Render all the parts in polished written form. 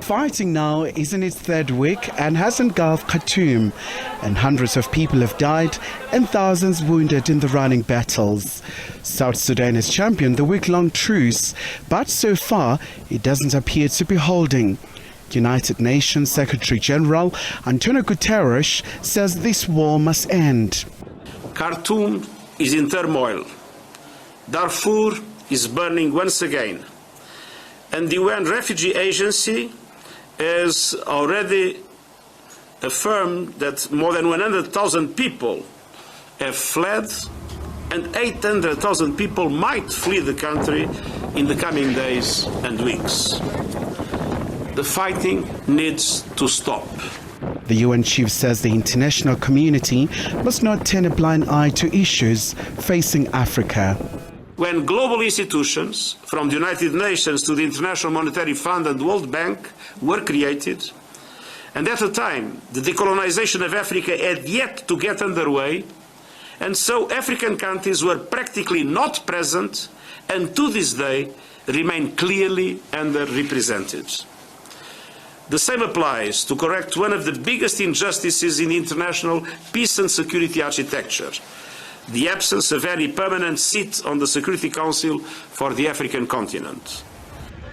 Fighting now is in its third week and has engulfed Khartoum, and hundreds of people have died and thousands wounded in the running battles. South Sudan has championed the week-long truce, but so far it doesn't appear to be holding. United Nations Secretary-General Antonio Guterres says this war must end. Khartoum is in turmoil. Darfur is burning once again. And the UN Refugee Agency has already affirmed that more than 100,000 people have fled and 800,000 people might flee the country in the coming days and weeks. The fighting needs to stop. The UN chief says the international community must not turn a blind eye to issues facing Africa. When global institutions, from the United Nations to the International Monetary Fund and the World Bank, were created, and at the time the decolonization of Africa had yet to get underway, and so African countries were practically not present and to this day remain clearly underrepresented. The same applies to correct one of the biggest injustices in the international peace and security architecture: the absence of any permanent seat on the Security Council for the African continent.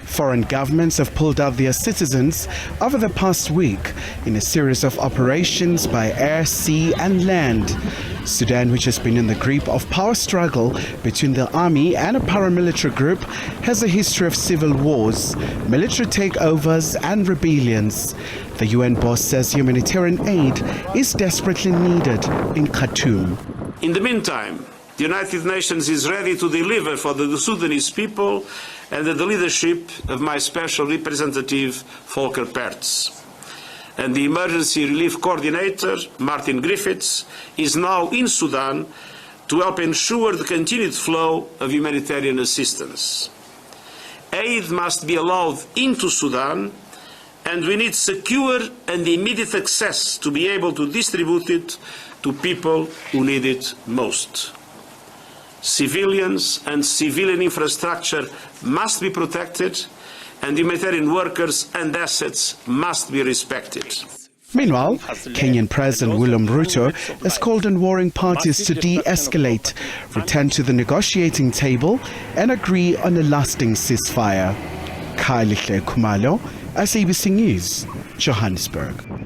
Foreign governments have pulled out their citizens over the past week in a series of operations by air, sea and land. Sudan, which has been in the grip of power struggle between the army and a paramilitary group, has a history of civil wars, military takeovers and rebellions. The UN boss says humanitarian aid is desperately needed in Khartoum. In the meantime, the United Nations is ready to deliver for the Sudanese people under the leadership of my Special Representative Volker Perthes. And the Emergency Relief Coordinator, Martin Griffiths, is now in Sudan to help ensure the continued flow of humanitarian assistance. Aid must be allowed into Sudan, and we need secure and immediate access to be able to distribute it to people who need it most. Civilians and civilian infrastructure must be protected, and humanitarian workers and assets must be respected. Meanwhile, Kenyan President William Ruto has called on warring parties to de-escalate, return to the negotiating table and agree on a lasting ceasefire. Khayelihle Khumalo, SABC News, Johannesburg.